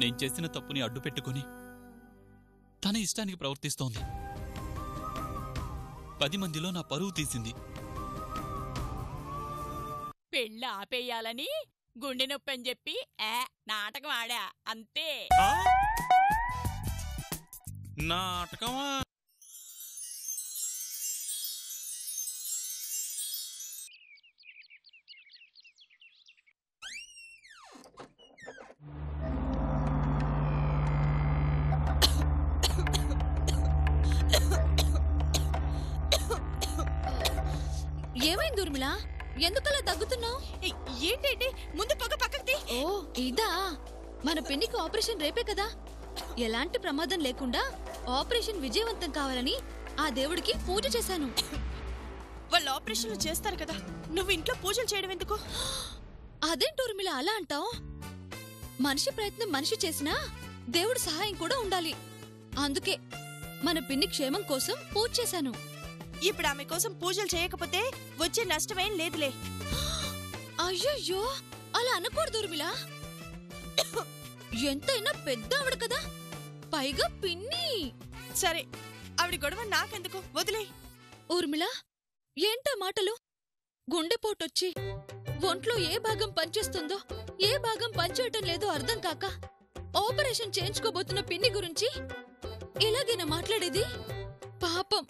నేను చేసిన తప్పుని అడ్డు పెట్టుకుని తన ఇష్టానికి ప్రవర్తిస్తోంది. 10 మందిలో నా పరువు తీసింది. పెళ్ళి ఆపేయాలని గుండె నొప్పి అని చెప్పి నాటకం ఆడా అంతే. నాటకమా? ఏమైంది ఊర్మిళ? ఎందుకలా తగ్గుతున్నావు? ఏంటంటే ముందు పొగ పక్కకి. ఓ ఇదా, మన పిన్నికి ఆపరేషన్ రేపే కదా. ఎలాంటి ప్రమాదం లేకుండా ఆపరేషన్ విజయవంతం కావాలని ఆ దేవుడికి పూజ చేశాను. వాళ్ళు ఆపరేషన్లు చేస్తారు కదా, నువ్వు ఇంట్లో పూజలు చేయడం ఎందుకు? అదేంటి ఊర్మిళ అలా అంటావు? మనిషి ప్రయత్నం మనిషి చేసినా దేవుడి సహాయం కూడా ఉండాలి. అందుకే మన పిన్ని క్షేమం కోసం పూజ చేశాను. ఇప్పుడు ఆమె కోసం పూజలు చేయకపోతే వచ్చే నష్టమేం లేదులే. అయ్యయ్యో అలా అనకూడదు ఊర్మిళ. ఎంతైనా పెద్ద ఆవిడ కదా, పైగా పిన్ని. సరే ఆవిడ గొడవ నాకెందుకు, వదిలే. ఊర్మిళ ఏంటా మాటలు? గుండెపోటొచ్చి ఒంట్లో ఏ భాగం పనిచేస్తుందో ఏ భాగం పనిచేయటం లేదో అర్థం కాక ఆపరేషన్ చేయించుకోబోతున్న పిన్ని గురించి ఇలాగేనా మాట్లాడేది? పాపం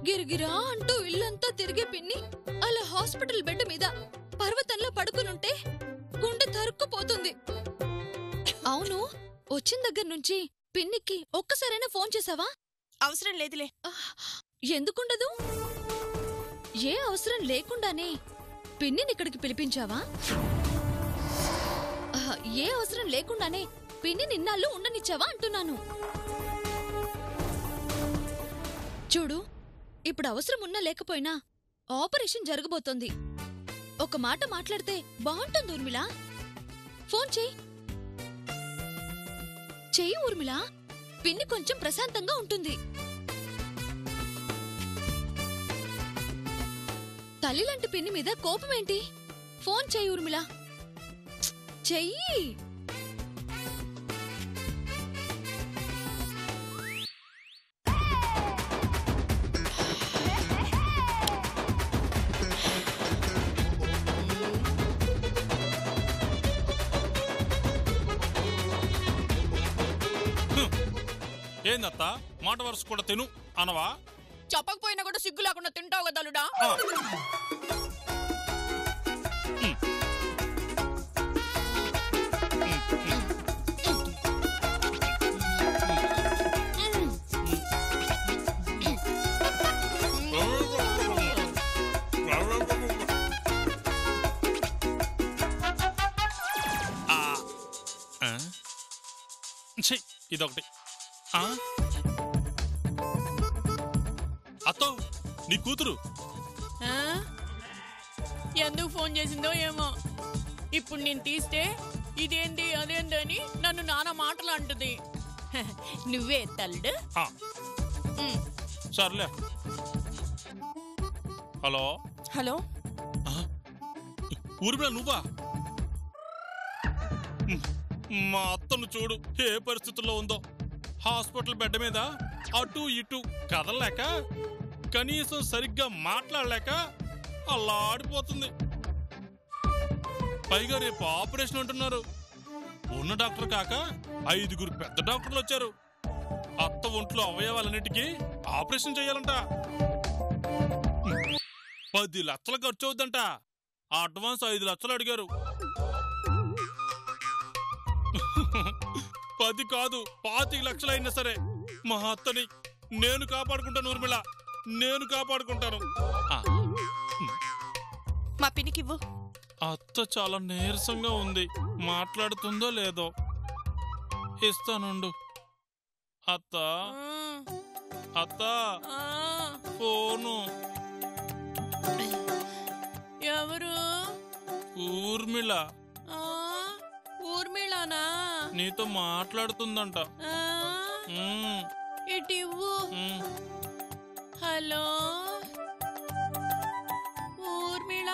గిరిగిరా అంటూ ఇల్లంతా తిరిగే పిన్ని అలా హాస్పిటల్ బెడ్ మీద పర్వతంలో పడుకునుంటే గుండె తరుక్కుపోతుంది. అవును, వచ్చిన దగ్గర నుంచి పిన్నికి ఒక్కసారైనా ఫోన్ చేసావా? అవసరం లేదులే. ఎందుకుండదు? ఏ అవసరం లేకుండానే పిన్నిని ఇక్కడికి పిలిపించావా? ఏ అవసరం లేకుండానే పిన్ని నిన్నాళ్ళు ఉండనిచ్చావా అంటున్నాను. చూడు, ఇప్పుడు అవసరం ఉన్నా లేకపోయినా ఆపరేషన్ జరగబోతోంది. ఒక మాట మాట్లాడితే బాగుంటుంది ఊర్మిళ. ఫోన్ చెయ్యి ఊర్మిళ, పిన్ని కొంచెం ప్రశాంతంగా ఉంటుంది. తల్లిలాంటి పిన్ని మీద కోపమేంటి? ఫోన్ చెయ్యి ఊర్మిళ, చెయ్యి. ఏందత్తా మాట వరుస కూడా తిను అనవా? చెప్పకపోయినా కూడా సిగ్గు లేకుండా తింటావు కదా అల్లుడా. ఇదొకటి. అత్తో నీ కూతురు ఎందుకు ఫోన్ చేసిందో ఏమో. ఇప్పుడు నేను తీస్తే ఇదేంటి అదేంటి అని నన్ను నానా మాటలు అంటుంది. నువ్వే తల్లుడు. సర్లే. హలో హలో, ఊర్మిళ నువ్వా? మా అత్తను చూడు ఏ పరిస్థితుల్లో ఉందో. హాస్పిటల్ బెడ్ మీద అటు ఇటు కదలలేక, కనీసం సరిగ్గా మాట్లాడలేక అల్లాడిపోతుంది. పైగా రేపు ఆపరేషన్ అంటున్నారు. ఉన్న డాక్టర్ కాక 5 పెద్ద డాక్టర్లు వచ్చారు. అత్త ఒంట్లో అవయవాలన్నిటికీ ఆపరేషన్ చేయాలంట. 10 లక్షలు ఖర్చు అవుద్దంట. అడ్వాన్స్ 5 లక్షలు అడిగారు. 10 కాదు 25 లక్షలు అయినా సరే మా అత్తని నేను కాపాడుకుంటాను ఊర్మిళ, నేను కాపాడుకుంటాను. మా పిన్నికివ్వు. అత్త చాలా నీరసంగా ఉంది, మాట్లాడుతుందో లేదో. ఇస్తానుండు. అత్త అత్త ఫోను. ఎవరు? ఊర్మిళ. ఊర్మిళనా? నీతో మాట్లాడుతుందంట. ఇటు ఇవ్వు. హలో ఊర్మిళ,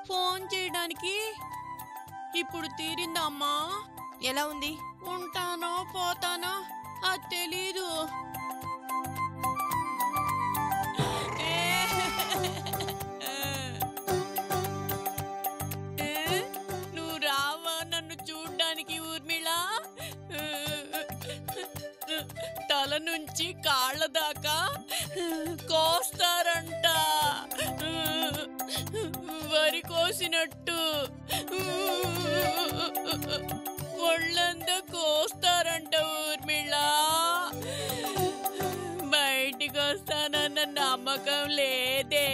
ఫోన్ చేయడానికి ఇప్పుడు తీరిందా అమ్మా? ఎలా ఉంది? ఉంటానో పోతానో అది తెలీదు. నువ్వు రావా నన్ను చూడ్డానికి ఊర్మిళ? తల నుంచి కాళ్ళ దాకా కోస్తారంట, వరి కోసినట్టు ఒళ్ళంతా కోస్తారంట ఊర్మిళ. బయటికి వస్తానన్న నమ్మకం లేదే.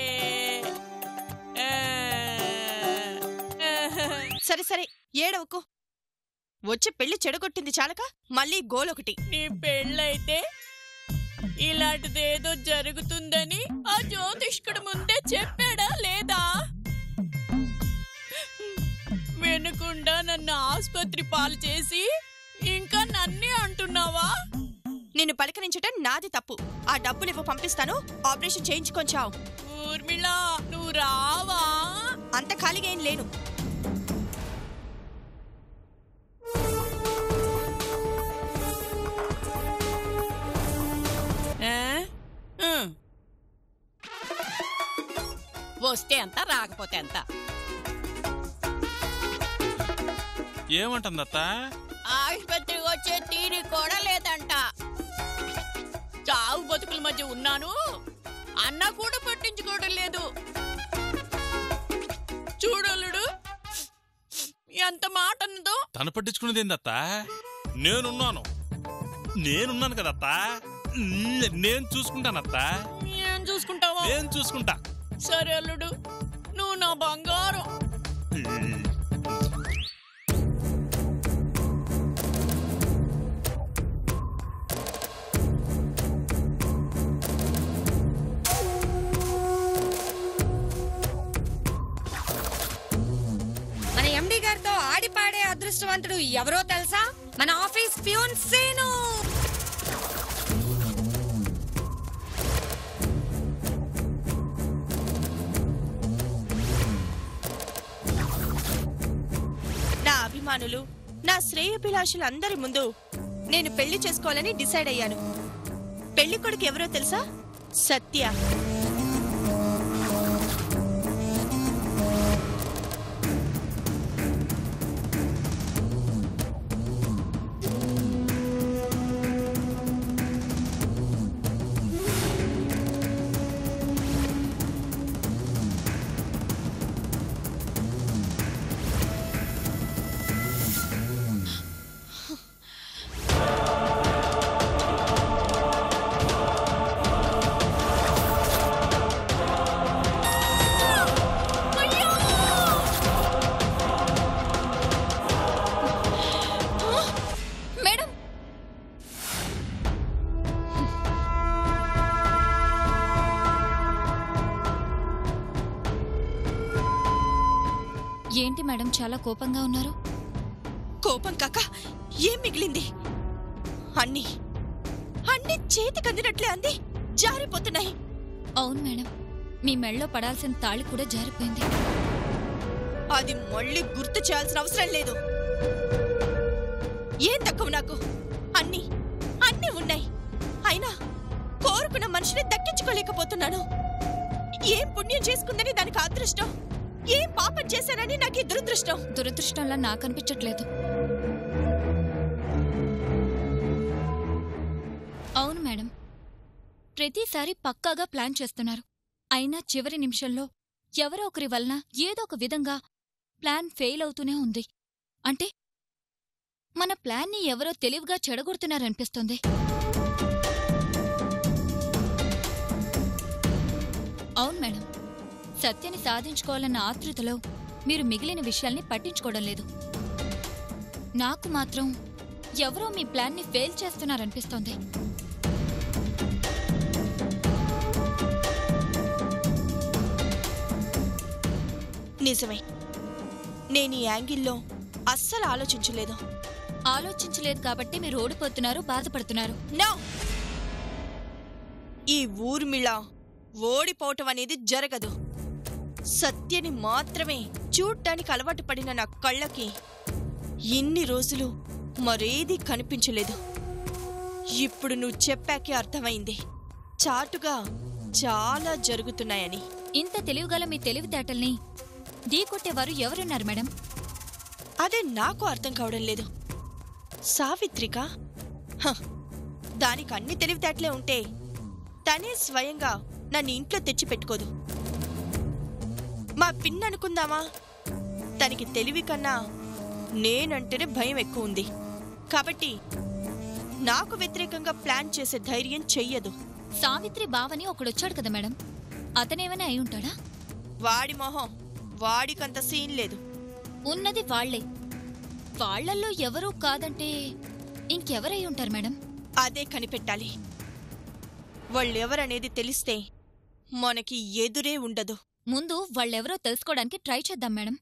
సరే సరే ఏడవకు. వచ్చి పెళ్లి చెడగొట్టింది చాలక మళ్ళీ గోలొకటి. నీ పెళ్ళైతే ఇలాంటిదేదో జరుగుతుందని ఆ జ్యోతిష్కుడు ముందే చెప్పాడా లేదా? వినకుండా నన్ను ఆసుపత్రి పాలు చేసి ఇంకా నన్నే అంటున్నావా? నిన్ను పలకరించటం నాది తప్పు. ఆ డబ్బులివ్వు, పంపిస్తాను, ఆపరేషన్ చేయించుకొంచావు. ఊర్మిళ నువ్వు రావా? అంత ఖాళీగా ఏం లేను. వస్తే ఎంత, రాకపోతే ఎంత? ఏమంటుందత్త? ఆసుపత్రికి వచ్చే తీరి కూడా లేదంట. చావు బతుకుల మధ్య ఉన్నాను అన్న కూడా పట్టించుకోవడం లేదు. చూడలుడు ఎంత మాట అన్నదో. తను పట్టించుకునేది ఏందత్త? నేనున్నాను కదత్త. నేను చూసుకుంటానత్త. ఏం చూసుకుంటావా? నేను చూసుకుంటా. సరే అల్లుడు, నువ్వు నా బంగారం. మన ఎండి గారితో ఆడిపాడే అదృష్టవంతుడు ఎవరో తెలుసా? మన ఆఫీస్ ప్యూన్ సేను. నా అభిమానులు, నా శ్రేయోభిలాషులందరి ముందు నేను పెళ్లి చేసుకోవాలని డిసైడ్ అయ్యాను. పెళ్లి కొడుకు ఎవరో తెలుసా? సత్య. ఏంటి మేడం చాలా కోపంగా ఉన్నారు? కోపం కాక ఏం మిగిలింది? అన్నీ చేతికందినట్లే అంది జారిపోతున్నాయి. అవును మేడం, మీ మెళ్ళో పడాల్సిన తాళి కూడా జారిపోయింది. అది మళ్ళీ గుర్తు చేయాల్సిన అవసరం లేదు. ఏం తక్కువ నాకు? అన్నీ ఉన్నాయి. అయినా కోరుకున్న మనిషిని దక్కించుకోలేకపోతున్నాను. ఏం పుణ్యం చేసుకుందని దానికి అదృష్టం, ఏం పాపం చేశానని నాకు దురదృష్టం. దురదృష్టంలా నాకు అనిపించట్లేదు. అవును మేడం, ప్రతిసారి పక్కాగా ప్లాన్ చేస్తున్నారు. అయినా చివరి నిమిషంలో ఎవరో ఒకరి వలన ఏదో ఒక విధంగా ప్లాన్ ఫెయిల్ అవుతూనే ఉంది. అంటే మన ప్లాన్ని ఎవరో తెలివిగా చెడగొడుతున్నారనిపిస్తుంది. అవును మేడం, సత్యని సాధించుకోవాలన్న ఆతృతలో మీరు మిగిలిన విషయాల్ని పట్టించుకోవడం లేదు. నాకు మాత్రం ఎవరో మీ ప్లాన్ని ఫెయిల్ చేస్తున్నారనిపిస్తోంది. నిజమే, నేను ఈ యాంగిల్లో అస్సలు ఆలోచించలేదు. ఆలోచించలేదు కాబట్టి మీరు ఓడిపోతున్నారు, బాధపడుతున్నారు. నో, ఈ ఊర్మిళ ఓడిపోవటం అనేది జరగదు. సత్యని మాత్రమే చూడ్డానికి అలవాటు పడిన నా కళ్ళకి ఇన్ని రోజులు మరేది కనిపించలేదు. ఇప్పుడు నువ్వు చెప్పాకే అర్థమైంది చాటుగా చాలా జరుగుతున్నాయని. ఇంత తెలివిగల మీ తెలివితేటల్ని ఢీకొట్టేవారు ఎవరున్నారు మేడం? అదే నాకు అర్థం కావడం లేదు. సావిత్రిక దానికి అన్ని తెలివితేటలే ఉంటే తనే స్వయంగా నన్ను ఇంట్లో తెచ్చి పెట్టుకోదు. మా పిన్ అనుకుందామా, తనకి తెలివి కన్నా నేనంటేనే భయం ఎక్కువ ఉంది. కాబట్టి నాకు వ్యతిరేకంగా ప్లాన్ చేసే ధైర్యం చెయ్యదు. సావిత్రి బావని ఒకడొచ్చాడు కదా మేడం, అతనేమైనా అయి ఉంటాడా? వాడి మొహం, వాడికంత సీన్ లేదు. ఉన్నది వాళ్లే. వాళ్లల్లో ఎవరూ కాదంటే ఇంకెవరై ఉంటారు మేడం? అదే కనిపెట్టాలి. వాళ్ళెవరనేది తెలిస్తే మనకి ఎదురే ఉండదు. ముందు వాళ్ళెవరో తెలుసుకోవడానికి ట్రై చేద్దాం మేడం.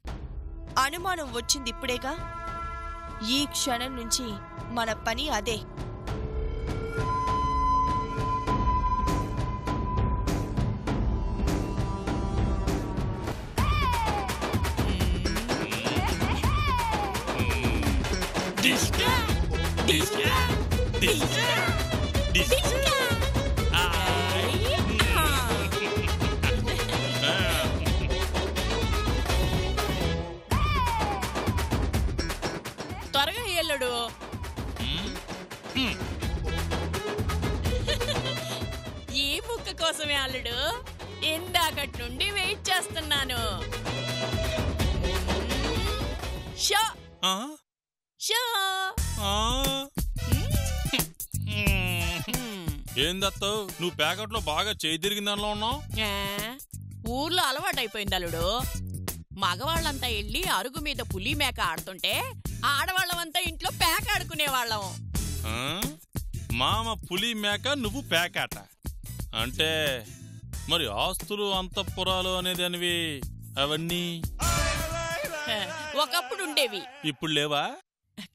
అనుమానం వచ్చింది ఇప్పుడేగా. ఈ క్షణం నుంచి మన పని అదే. త్వరగా ఎల్లుడు. ఈ ముక్క కోసమే అల్లుడు ఇందాకటి నుండి వెయిట్ చేస్తున్నాను. Show show. ఏందత్తో నువ్వు ప్యాకెట్లో బాగా చేయి తిరిగిన దానిలో ఉన్నావు? ఊర్లో అలవాటైపోయింది అల్లుడు. మగవాళ్ళంతా వెళ్ళి అరుగు మీద పులి మేక ఆడుతుంటే ఆడవాళ్ళమంతా ఇంట్లో పేక ఆడుకునేవాళ్ళం. మామ పులి మేక, నువ్వు పేకాట అంటే మరి ఆస్తులు అంతఃపురాలు అనేదానివి అవన్నీ ఒకప్పుడు ఉండేవి, ఇప్పుడు లేవా?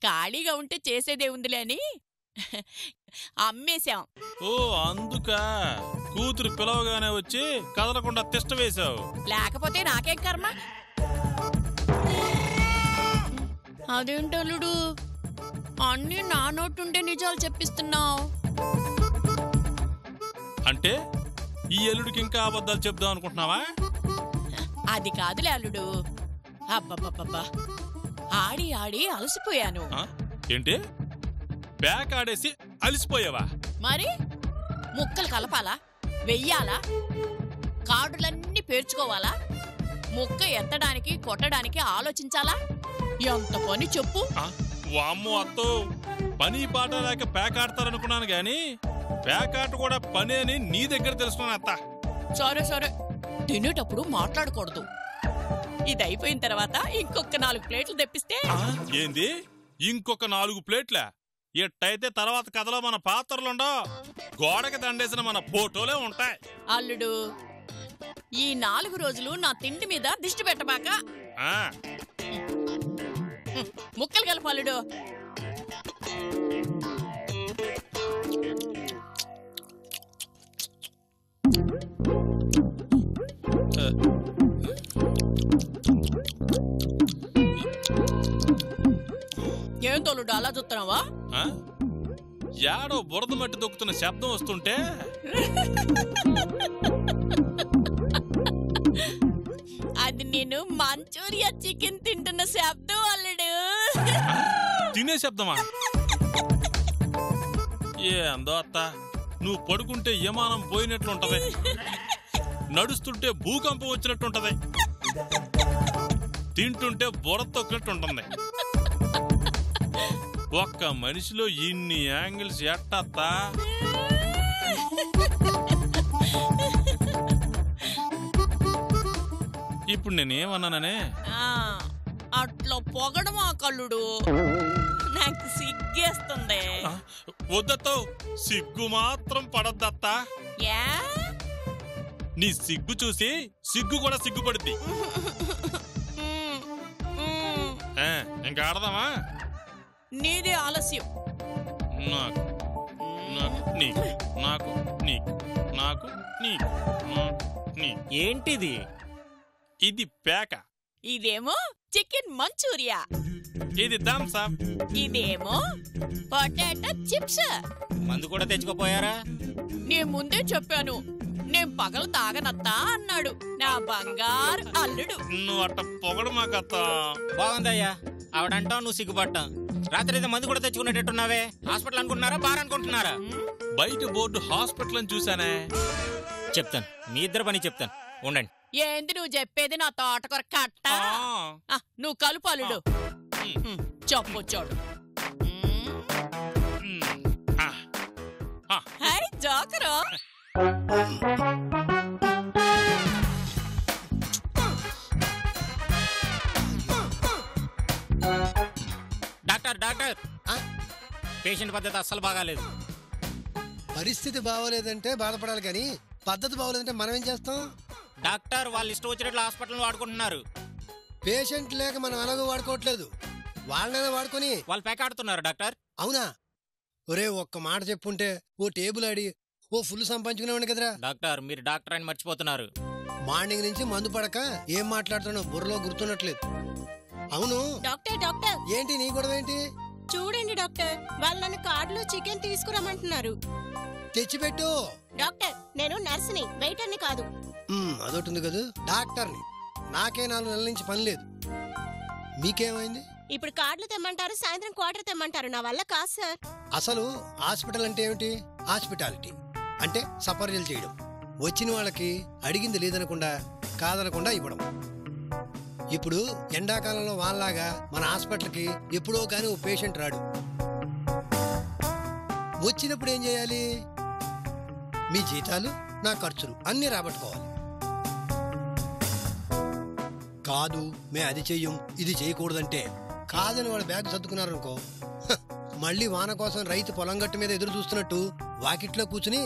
ఖాళీగా ఉంటే చేసేదే ఉందిలే అని అమ్మేశాం. ఓ అందుక కూతురు పిలవగానే వచ్చి కదలకుండా తిష్ట వేశావు. లేకపోతే నాకేం కర్మ. అదేంటలుడు అన్నీ నా నోటుండే నిజాలు చెప్పిస్తున్నావు? అంటే ఈ ఎల్లుడికి ఇంకా అబద్ధాలు చెప్దాం అనుకుంటున్నావా? అది కాదులే అల్లుడు. అబ్బబ్బబ్బబ్బా, ఆడి ఆడి అలసిపోయాను. ఏంటి బ్యాక్ ఆడేసి అలసిపోయావా? మరి ముక్కలు కలపాలా, వెయ్యాలా, కార్డులన్నీ పేర్చుకోవాలా, ముక్క ఎత్తడానికి కొట్టడానికి ఆలోచించాలా? ఎంత పని చెప్పు. వామ్మో అత్తో, పని పాట లేక పేకాడతారనుకున్నాను గాని పేకాట కూడా పని అని నీ దగ్గర తెలుసుకున్నాను అత్త. సరే సరే, తినేటప్పుడు మాట్లాడకూడదు. ఇది అయిపోయిన తర్వాత ఇంకొక 4 ప్లేట్లు తెప్పిస్తే. ఏంది ఇంకొక 4 ప్లేట్లా? ఎట్టయితే తర్వాత కథలో మన పాత్రలుండో గోడకి దండేసిన మన ఫోటోలే ఉంటాయి. అల్లుడు, ఈ 4 రోజులు నా తిండి మీద దిష్టి పెట్టబాక. ముక్కలు కలుపు అల్లుడు. ఏం తోలుడు అలా చూస్తున్నావా? యాడో బురద మట్టి దొక్కుతున్న శబ్దం వస్తుంటే అది నేను మంచూరియా చికెన్ తింటున్న శబ్దం అల్లుడు. తినే శబ్దమా? ఏ అందో అత్త, నువ్వు పడుకుంటే యమానం పోయినట్లుంటది, నడుస్తుంటే భూకంపం వచ్చినట్టుంటది, తింటుంటే బురద తొక్కినట్టుంటుంది. ఒక్క మనిషిలో ఇన్ని యాంగిల్స్ ఎట్టత్తా? ఇప్పుడు నేనేమన్నాననే? అట్లా పొగడమా కల్లుడు, నాకు సిగ్గేస్తుంది. వద్దత్తో, సిగ్గు మాత్రం పడద్దత్తా. నీ సిగ్గు చూసి సిగ్గు కూడా సిగ్గుపడుద్ది. ఇంకా ఆడదామా? నీదే ఆలస్యం. నాకు నాకు నీకు నాకు నీకు నాకు నీకు నీ. ఏంటిది? ఇది పేక. ఇదేమో చికెన్ మంచూరియా. ఇది థమ్స్ అప్. ఇదేమో పొటాటో చిప్స్. మందు కూడా తెచ్చుకోపోయారా? నేను ముందే చెప్పాను, నేను పగలు తాగనత్తా అన్నాడు నా బంగారు అల్లుడు. నువ్వు అట్ట పొగడు మాకత్త. బాగుందయ్యా, ఆవిడంటావు నువ్వు సిగ్గుపడ్డాం. రాత్రి అయితే మందు కూడా తెచ్చుకునేటట్టున్నావే. హాస్పిటల్ అనుకుంటున్నారా, బార్ అనుకుంటున్నారా? బయట బోర్డు హాస్పిటల్ అని చూసానే. చెప్తాను, మీ ఇద్దరు పని చెప్తాను, ఉండండి. ఏంది నువ్వు చెప్పేది? నా తోటకూర కట్ట. నువ్వు కలుపు అల్లుడు. చెప్పొచ్చాడు. Hi joker. Doctor doctor, patient పద్ధతి అస్సలు బాగాలేదు. పరిస్థితి బాగోలేదంటే బాధపడాలి కానీ పద్ధతి బాగోలేదంటే మనం ఏం చేస్తాం? డాక్టర్ వాళ్ళు ఇష్టం వచ్చినట్లు హాస్పిటల్ వాడుకుంటున్నారు. పేషెంట్ లేక మనం ఎలాగో వాడుకోవట్లేదు, వాళ్ళనైనా వాడుకొని. వాళ్ళు పేకాడుతున్నారు డాక్టర్. అవునా? ఒరే ఒక్క మాట చెప్పుంటే ఓ టేబుల్ ఆడి ఓ ఫుల్ సంపాదించుకునేవాడి కదరా. డాక్టర్ మీరు డాక్టర్ అని మర్చిపోతున్నారు. మార్నింగ్ నుంచి మందు పడక ఏం మాట్లాడుతున్నావు బుర్రలో గుర్తున్నట్లేదు. అవును డాక్టర్ డాక్టర్, ఏంటి నీ గొడవ ఏంటి? చూడండి డాక్టర్, వాళ్ళు నన్ను కార్డులో చికెన్ తీసుకురమ్మంటున్నారు. తెచ్చిపెట్టు. డాక్టర్ నేను నర్సుని, వెయిటర్ని కాదు. అదొకటి ఉంది కదా, డాక్టర్ని. నాకే 4 నెలల నుంచి పని లేదు. మీకేమైంది? ఇప్పుడు కార్డులు తెమ్మంటారు, సాయంత్రం క్వార్టర్ తెమ్మంటారు. నా వల్ల కాదు సార్. అసలు హాస్పిటల్ అంటే ఏమిటి? హాస్పిటాలిటీ అంటే సపర్యలు చేయడం, వచ్చిన వాళ్ళకి అడిగింది లేదనకుండా కాదనకుండా ఇవ్వడం. ఇప్పుడు ఎండాకాలంలో వాళ్ళలాగా మన హాస్పిటల్కి ఎప్పుడో కానీ ఓ పేషెంట్ రాడు. వచ్చినప్పుడు ఏం చేయాలి? మీ జీతాలు, నా ఖర్చులు అన్నీ రాబట్టుకోవాలి. కాదు మే అది చెయ్యం ఇది చేయకూడదంటే కాదని వాళ్ళ బ్యాగ్ సర్దుకున్నారనుకో, మళ్ళీ వాన కోసం రైతు పొలం గట్టు మీద ఎదురు చూస్తున్నట్టు వాకిట్లో కూర్చుని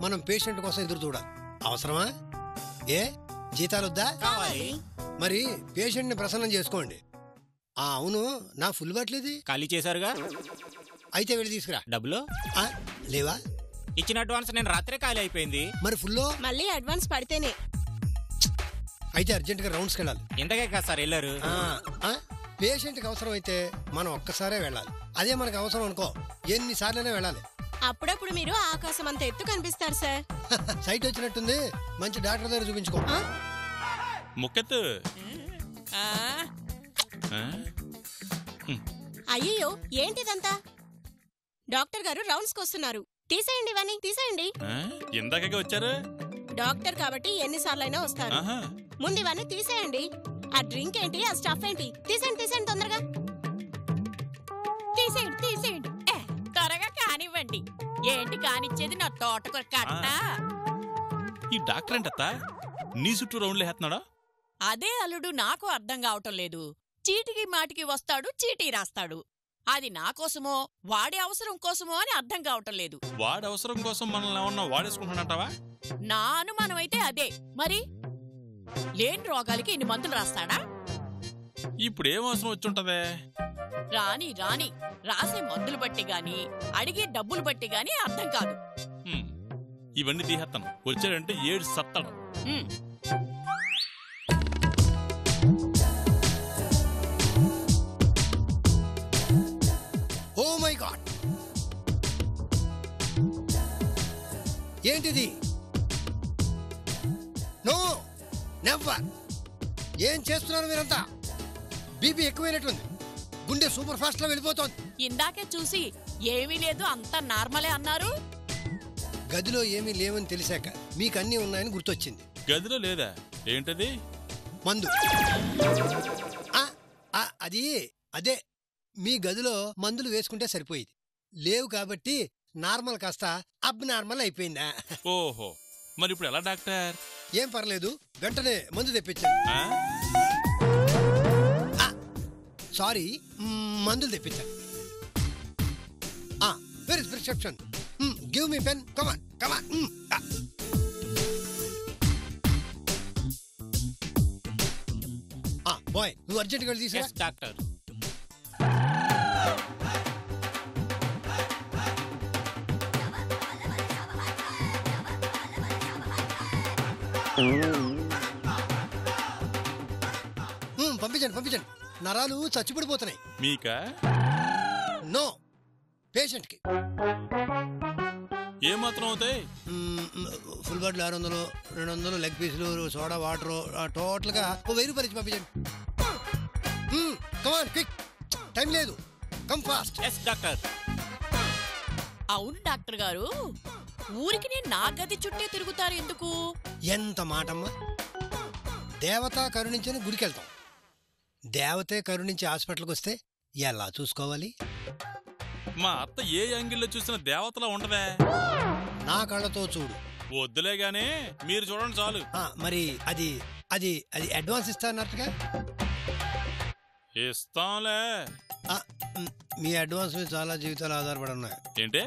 మనం పేషెంట్ కోసం ఎదురు చూడాలి. అవసరమా? ఏ జీతాలొద్దా? కావాలి. మరి పేషెంట్ ని ప్రసన్నం చేసుకోండి. అవును, నా ఫుల్ బాట్లేది? ఖాళీ చేశారుగా, అయితే వెళ్ళి తీసుకురా. డబ్బులు లేవా? ఇచ్చిన అడ్వాన్స్ నేను రాత్రే ఖాళీ అయిపోయింది. మరి ఫుల్లో మళ్ళీ అడ్వాన్స్ పడితేనే. అయితే అర్జెంట్ గా రౌండ్స్కి వెళ్ళాలి. ఇంతకే కదా సార్ వెళ్ళారు. పేషెంట్ కి అవసరం అయితే మనం ఒక్కసారే వెళ్ళాలి. అదే మనకు అవసరం అనుకో ఎన్నిసార్లైనా వెళ్ళాలి. అప్పుడప్పుడు మీరు ఆకాశం అంత ఎత్తు కనిపిస్తారు సార్. సైట్ వచ్చినట్టుంది, మంచి డాక్టర్ దగ్గర చూపించుకో. ముక్కెత్తు. అయ్యో ఏంటిదంతా? డాక్టర్ గారు రౌండ్స్ వస్తున్నారు. తీసేయండి ఇవన్నీ, తీసేయండి. ఇందాకే వచ్చారు డాక్టర్ కాబట్టి ఎన్నిసార్లైనా వస్తారు. ముందు ఇవన్నీ తీసేయండి. ఆ డ్రింక్ ఏంటి, ఆ స్టఫ్ ఏంటి? తీసేయండి తీసేయండి, తొందరగా తీసేయండి తీసేయండి. త్వరగా కానివ్వండి. ఏంటి కానిచ్చేది? నా తోటకూర కట్ట. ఈ డాక్టర్ ఏంటత్తా నీ చుట్టూ రౌండ్లు వేస్తున్నాడా? అదే అల్లుడు నాకు అర్థం కావటం లేదు. చీటికి మాటికి వస్తాడు, చీటీ రాస్తాడు. అది నా కోసమో వాడి అవసరం కోసమో అని అర్థం కావటం లేదు. వాడి అవసరం కోసం మనల్ని ఏమన్నా వాడేసుకుంటానంటావా? నా అనుమానం అయితే అదే. మరి లేని రోగాలకి ఇన్ని మందులు రాస్తాడా? ఇప్పుడు ఏం అవసరం వచ్చుంటదే? రాని రాని రాసే మందులు బట్టి గాని అడిగే డబ్బులు బట్టి గాని అర్థం కాదు. ఇవన్నీ తీసేస్తాను, వచ్చాడంటే 7 సత్తాడు. ఓ మై గాడ్, ఏంటిది? No never. ఏం చేస్తున్నారు మీరంతా? బీపీ ఎక్కువైనట్టుంది, గుండె సూపర్ ఫాస్ట్ లో వెళ్ళిపోతోంది. ఇందాకే చూసి ఏమీ లేదు అంతా నార్మలే అన్నారు. గదిలో ఏమీ లేవని తెలిసాక మీకు అన్నీ ఉన్నాయని గుర్తొచ్చింది. గదిలో లేదా? ఏంటది? మందు. అది అదే, మీ గదిలో మందులు వేసుకుంటే సరిపోయేది. లేవు కాబట్టి నార్మల్ కాస్త అబ్ నార్మల్ అయిపోయిందా? ఓహో, మరి ఇప్పుడు ఎలా డాక్టర్? ఏం పర్లేదు, వెంటనే మందు తెప్పించాను. సారీ, మందులు తెప్పించాను. Where is prescription? Give me pen, come on come on. Boy, నువ్వు అర్జెంట్గా వెళ్ళి తీసుకురా. డాక్టర్ పంపించండి పంపించండి. నరాలు చచ్చిపడిపోతున్నాయి. మీకా? నో, పేషెంట్ కి. ఏమాత్రం అవుతాయి? ఫుల్ బాటిల్ 600, 200 లెగ్ పీసులు, సోడా, వాటర్, టోటల్ గా 1000 రూపాయలు ఇచ్చి పంపించండి. కమాన్ క్విక్, టైం లేదు, కమ్ ఫాస్ట్. Yes doctor. అవును డాక్టర్ గారు, ఊరికి నేను నా గది చుట్టే తిరుగుతారు ఎందుకు? ఎంత మాటమ్మా! దేవత కరుణించని గుడికి వెళ్తాం, దేవతే కరుణించి హాస్పిటల్కి వస్తే ఎలా చూసుకోవాలి? మా అత్త ఏ యాంగిల్లో చూసిన దేవతలా ఉండదే. నా కళ్ళతో చూడు. వద్దులే గానీ మీరు చూడండి చాలు. మరి అది అది అది అడ్వాన్స్ ఇస్తానట్టుగా. ఇస్తాంలే. మీ అడ్వాన్స్ మీద చాలా జీవితాలు ఆధారపడి ఉన్నాయి. ఏంటి?